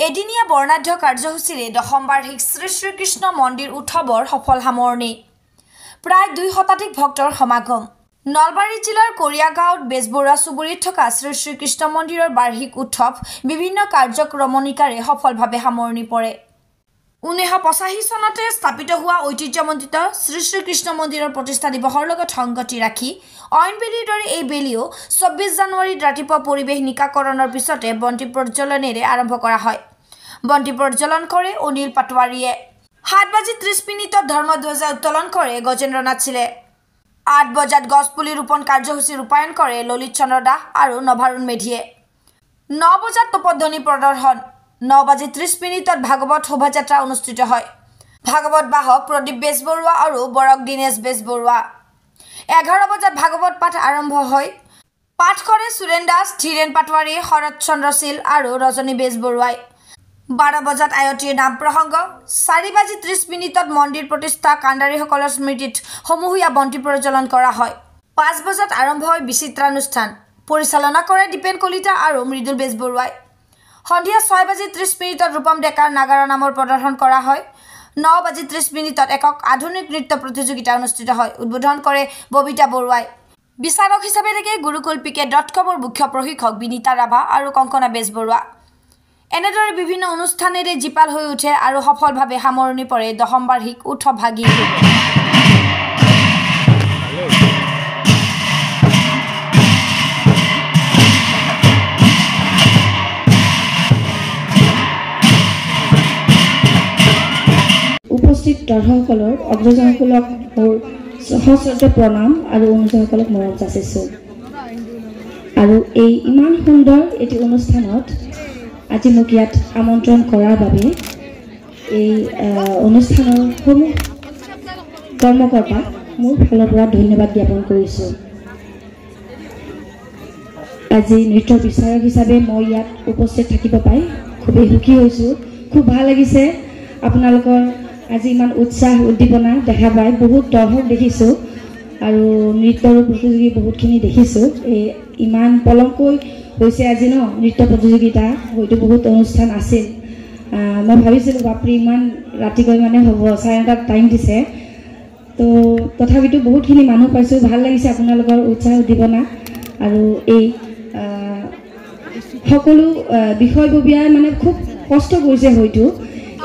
এদিনীয়া বৰ্ণাঢ্য কাৰ্যসূচীৰে দশম বাৰ্ষিক শ্ৰী শ্ৰীকৃষ্ণ মন্দিৰ উৎসৱৰ সফল সামৰণি। প্ৰায় 2 শতাধিক ভক্তৰ সমাগম। নলবাৰী জিলাৰ কৰিয়াগাঁৱত বেজবৰুৱা চুবুৰীত থকা শ্ৰী শ্ৰীকৃষ্ণ মন্দিৰৰ বাৰ্ষিক উৎসৱ বিভিন্ন কাৰ্যক্ৰমণিকাৰে সফলভাৱে সামৰণি পৰে। 1985 চনতে স্থাপিত হোৱা ঐতিহ্যমণ্ডিত শ্ৰী শ্ৰীকৃষ্ণ মন্দিৰৰ প্ৰতিষ্ঠা দিৱসৰ লগত সংগতি ৰাখি অইনবেলিৰ দৰে এই বেলিও 24 জানুৱাৰীত ৰাতিপুৱা পৰিৱেশ নিকাকৰণৰ পিছতে বন্তি প্ৰজ্বলনেৰে আৰম্ভ কৰা হয়। বন্তি প্ৰজ্বলন কৰে অনিল পাটোৱাৰীয়ে। 7:30 ধৰ্মধ্বজা উত্তোলন কৰে গজেন্দ্ৰ নাথ চিলে। 8 বজাত গছপুলি ৰোপণ কাৰ্যসূচী ৰূপায়ণ কৰে ললিত চন্দ্ৰ দাস আৰু নভাৰুণ মেধিয়ে। 9 বজাত তপধ্বনি প্ৰদৰ্শন। 9:30 ভাগৱত শোভাযাত্ৰা অনুষ্ঠিত হয়। ভাগৱত বাহক প্ৰদীপ বেজবৰুৱা আৰু বৰক দীনেশ বেজবৰুৱা। 11 বজাত ভাগৱত পাঠ আৰম্ভ হয়। পাঠ কৰে সুৰেন দাস, ধীৰেন পাটোৱাৰী, শৰৎ চন্দ্ৰ শীল আৰু ৰজনী বেজবৰুৱাই। 12 বজাত আয়তীৰ নাম প্ৰসংগ। 4:30 মন্দিৰ প্ৰতিষ্ঠা কাণ্ডাৰীসকলৰ স্মৃতিত সমূহীয়া বন্তি প্ৰজ্বলন কৰা হয়। 5 বজাত আৰম্ভ হয় বিচিত্ৰানুষ্ঠান। পৰিচালনা কৰে দীপেন কলিতা আৰু মৃদুল বেজবৰুৱাই। সন্ধিয়া 6:30 ৰূপম ডেকাৰ নাগাৰা নামৰ প্ৰদৰ্শন কৰা হয়। 9:30 একক আধুনিক নৃত্য প্ৰতিযোগিতা অনুষ্ঠিত হয়। উদ্বোধন কৰে ববিতা বৰুৱাই। বিচাৰক হিচাপে থাকে গুৰুকুল PK.comৰ মুখ্য প্ৰশিক্ষক বিনীতা ৰাভা আৰু কংকনা বেজবৰুৱা। এনেদৰে বিভিন্ন অনুষ্ঠানেৰে জীপাল হৈ উঠে আৰু সফলভাৱে সামৰণি পৰে দশম বাৰ্ষিক উৎসৱ ভাগি। উপস্থিত দৰ্শকসকলৰ অগ্ৰজসকলক মোৰ সশ্ৰদ্ধ প্ৰণাম আৰু অনুজসকলক মৰম যাচিছোঁ। আৰু এই ইমান সুন্দৰ এটি অনুষ্ঠানত আজি মোক ইয়াত আমন্ত্ৰণ কৰাৰ বাবে এই অনুষ্ঠানৰ সমূহ কৰ্মকৰ্তাক মোৰ ফালৰ পৰা ধন্যবাদ জ্ঞাপন কৰিছোঁ। আজি নৃত্য বিচাৰক হিচাপে মই ইয়াত উপস্থিত থাকিব পাই খুবেই সুখী হৈছোঁ। খুব ভাল লাগিছে। আপোনালোকৰ আজি ইমান উৎসাহ উদ্দীপনা দেখা পাই বহুত দৰ্শক দেখিছোঁ আৰু নৃত্যৰ প্ৰতিযোগী বহুতখিনি দেখিছোঁ। এই ইমান পলমকৈ হৈছে আজি নৃত্য প্ৰতিযোগিতা, হয়তো বহুত অনুষ্ঠান আছিল। মই ভাবিছিলোঁ বাপৰি ইমান ৰাতিকৈ মানে হ'ব, 9:30 টাইম দিছে। তো তথাপিতো বহুতখিনি মানুহ পাইছোঁ। ভাল লাগিছে আপোনালোকৰ উৎসাহ উদ্দীপনা আৰু এই সকলো বিষয়ববীয়াই মানে খুব কষ্ট কৰিছে হয়তো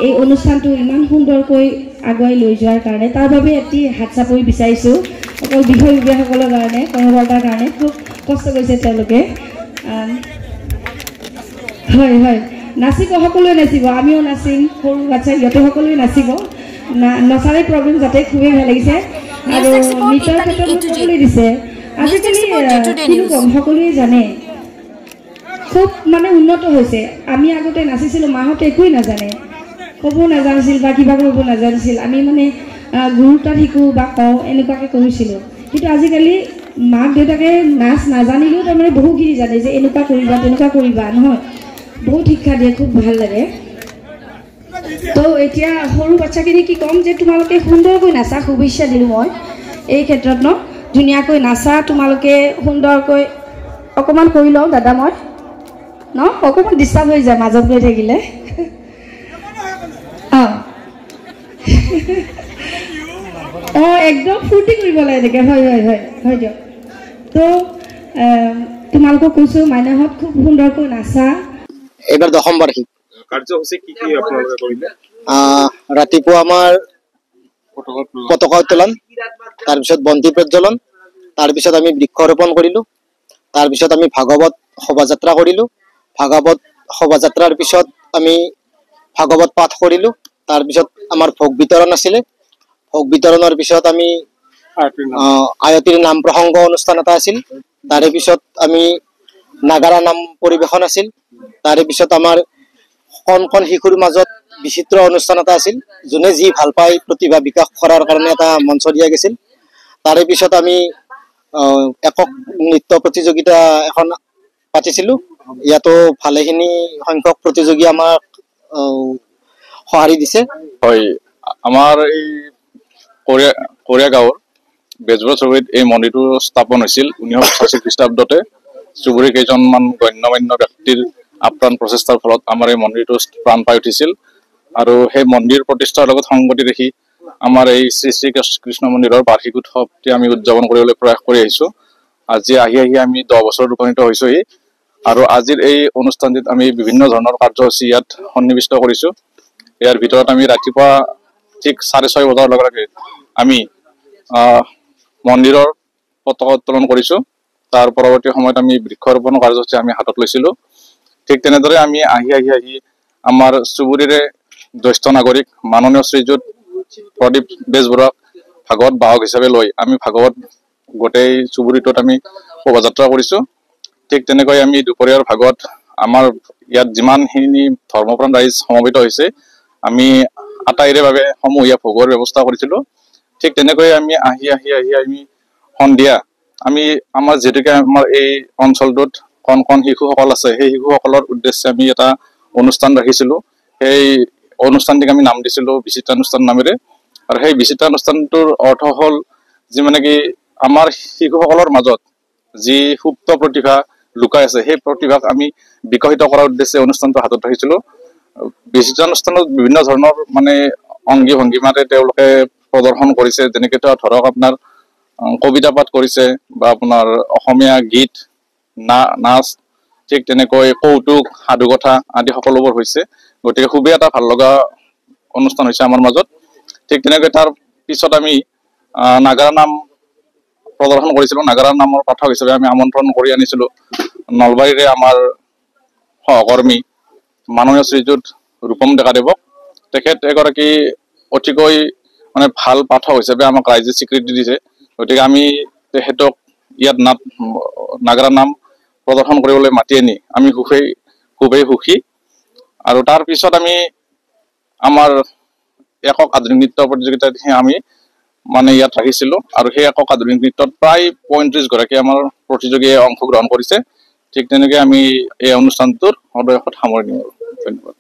এই অনুষ্ঠানটো ইমান সুন্দৰকৈ আগুৱাই লৈ যোৱাৰ কাৰণে। তাৰ বাবে এটি হাত চাপৰি বিচাৰিছোঁ অকল বিষয়ববীয়াসকলৰ কাৰণে, কৰ্মকৰ্তাৰ কাৰণে খুব কষ্ট কৰিছে তেওঁলোকে। হয় হয়, নাচিব সকলোৱে নাচিব, আমিও নাচিম, সৰু বাচ্ছা সিহঁতে সকলোৱে নাচিব। নচাৰে প্ৰগ্ৰেম যাতে খুবেই ভাল লাগিছে আৰু নৃত্যৰ ক্ষেত্ৰত সকলোৱে দিছে। আজিকালি কিনো ক'ম, সকলোৱে জানে খুব মানে উন্নত হৈছে। আমি আগতে নাচিছিলোঁ, মাহঁতে একোৱেই নাজানে, ক'ব নাজানিছিল বা কিবা কৰিব নাজানিছিল। আমি মানে গুৰুৰ তাত শিকোঁ বা কওঁ এনেকুৱাকৈ কৰিছিলোঁ। কিন্তু আজিকালি মাক দেউতাকে নাচ নাজানিলেও তাৰমানে বহুখিনি জানে যে এনেকুৱা কৰিবা তেনেকুৱা কৰিবা, নহয় বহুত শিক্ষা দিয়ে, খুব ভাল লাগে। তো এতিয়া সৰু বাচ্চাখিনি কি ক'ম যে তোমালোকে সুন্দৰকৈ নাচা, শুভেচ্ছা দিলোঁ মই এই ক্ষেত্ৰত ধুনীয়াকৈ নাচা। তোমালোকে সুন্দৰকৈ অকণমান কৰি লওঁ দাদা, মই অকণমান ডিষ্টাৰ্ব হৈ যায় মাজত গৈ থাকিলে। একদম ফূৰ্তি কৰিব লাগে এনেকৈ। হয় হয় হয় হয় দিয়ক। তো তোমালোকক কৈছোঁ মাইনাহঁত খুব সুন্দৰকৈ নাচা। এইবাৰ দশম বাৰ্ষিক কাৰ্যসূচী কি আপোনালোকে কৰিলে? ৰাতিপুৱা আমাৰ পতাকা উত্তোলন, তাৰপিছত বন্তি প্ৰজ্বলন, তাৰপিছত আমি বৃক্ষৰোপণ কৰিলোঁ, তাৰপিছত আমি ভাগৱত শোভাযাত্ৰা কৰিলোঁ। ভাগৱত শোভাযাত্ৰাৰ পিছত আমি ভাগৱত পাঠ কৰিলোঁ। তাৰপিছত আমাৰ ভোগ বিতৰণ আছিলে। ভোগ বিতৰণৰ পিছত আমি আয়তীৰ নাম প্ৰসংগ অনুষ্ঠান এটা আছিল। তাৰে পিছত আমি নাগাৰা নাম পৰিৱেশন আছিল। তাৰে পিছত আমাৰ কণ কণ শিশুৰ মাজত বিচিত্ৰ অনুষ্ঠান এটা আছিল, যোনে যি ভাল পায় প্ৰতিভা বিকাশ কৰাৰ কাৰণে এটা মঞ্চ দিয়া গৈছিল। তাৰে পিছত আমি একক নৃত্য প্ৰতিযোগিতা এখন পাতিছিলোঁ। ইয়াতো ভালেখিনি সংখ্যক প্ৰতিযোগী আমাক সঁহাৰি দিছে। হয়, আমাৰ এই কৰিয়াগাঁৱৰ বেজবৰুৱা চুবুৰীত এই মন্দিৰটো স্থাপন হৈছিল 1985 খ্ৰীষ্টাব্দতে। চুবুৰীৰ কেইজনমান গণ্যমান্য ব্যক্তিৰ আপ্ৰাণ প্ৰচেষ্টাৰ ফলত আমাৰ এই মন্দিৰটো প্ৰাণ পাই উঠিছিল আৰু সেই মন্দিৰ প্ৰতিষ্ঠাৰ লগত সংগতি ৰাখি আমাৰ এই শ্ৰী শ্ৰী কৃষ্ণ মন্দিৰৰ বাৰ্ষিক উৎসৱটি আমি উদযাপন কৰিবলৈ প্ৰয়াস কৰি আহিছোঁ। আজি আহি আমি 10 বছৰত উপনীত হৈছোহি আৰু আজিৰ এই অনুষ্ঠানটিত আমি বিভিন্ন ধৰণৰ কাৰ্যসূচী ইয়াত সন্নিৱিষ্ট কৰিছোঁ। ইয়াৰ ভিতৰত আমি ৰাতিপুৱা ঠিক 6:30 বজাৰ লগে লগে আমি মন্দিৰৰ পতাকা উত্তোলন কৰিছোঁ। তাৰ পৰৱৰ্তী সময়ত আমি বৃক্ষৰোপণ কাৰ্যসূচী আমি হাতত লৈছিলোঁ। ঠিক তেনেদৰে আমি আহি আমাৰ চুবুৰীৰে জ্যেষ্ঠ নাগৰিক মাননীয় শ্ৰীযুত প্ৰদীপ বেজবৰুৱাক ভাগৱত বাহক হিচাপে লৈ আমি ভাগৱত গোটেই চুবুৰীটোত আমি শোভাযাত্ৰা কৰিছোঁ। ঠিক তেনেকৈ আমি দুপৰীয়াৰ ভাগত আমাৰ ইয়াত যিমানখিনি ধৰ্মপ্ৰাণ ৰাইজ সমবেত হৈছে আমি আটাইৰে বাবে সমূহীয়া ভোগৰ ব্যৱস্থা কৰিছিলোঁ। ঠিক তেনেকৈ আমি আহি আমি সন্ধিয়া আমি আমাৰ যিহেতুকে আমাৰ এই অঞ্চলটোত কণ শিশুসকল আছে, সেই শিশুসকলৰ উদ্দেশ্যে আমি এটা অনুষ্ঠান ৰাখিছিলোঁ। সেই অনুষ্ঠানটিক আমি নাম দিছিলোঁ বিচিত্ৰানুষ্ঠান নামেৰে। আৰু সেই বিচিত্ৰানুষ্ঠানটোৰ অৰ্থ হ'ল যি মানে কি আমাৰ শিশুসকলৰ মাজত যি সুপ্ত প্ৰতিভা লুকাই আছে সেই প্ৰতিভাক আমি বিকশিত কৰাৰ উদ্দেশ্যে অনুষ্ঠানটো হাতত ৰাখিছিলোঁ। বিচিত্ৰানুষ্ঠানত বিভিন্ন ধৰণৰ মানে অংগী ভংগীমাৰে তেওঁলোকে প্ৰদৰ্শন কৰিছে, যেনেকৈ ধৰক আপোনাৰ কবিতা পাঠ কৰিছে বা আপোনাৰ অসমীয়া গীত নাচ, ঠিক তেনেকৈ কৌতুক সাধুকথা আদি সকলোবোৰ হৈছে। গতিকে খুবেই এটা ভাল লগা অনুষ্ঠান হৈছে আমাৰ মাজত। ঠিক তেনেকৈ তাৰ পিছত আমি নাগাৰা নাম প্ৰদৰ্শন কৰিছিলোঁ। নাগাৰা নামৰ পাঠক হিচাপে আমি আমন্ত্ৰণ কৰি আনিছিলোঁ নলবাৰীৰে আমাৰ সহকৰ্মী মাননীয় শ্ৰীযুত ৰূপম ডেকাদেৱক। তেখেত এগৰাকী অতিকৈ মানে ভাল পাঠক হিচাপে আমাক ৰাইজে স্বীকৃতি দিছে। গতিকে আমি তেখেতক ইয়াত নাগাৰা নাম প্ৰদৰ্শন কৰিবলৈ মাতি আনি আমি খুবেই সুখী। আৰু তাৰ পিছত আমি আমাৰ একক আধুনিক নৃত্য প্ৰতিযোগিতাত আমি মানে ইয়াত ৰাখিছিলোঁ আৰু সেই একক আধুনিক নৃত্যত প্ৰায় 35 গৰাকী আমাৰ প্ৰতিযোগীয়ে অংশগ্ৰহণ কৰিছে। ঠিক তেনেকৈ আমি এই অনুষ্ঠানটোৰ সদয়ত সামৰণি মাৰো। ধন্যবাদ।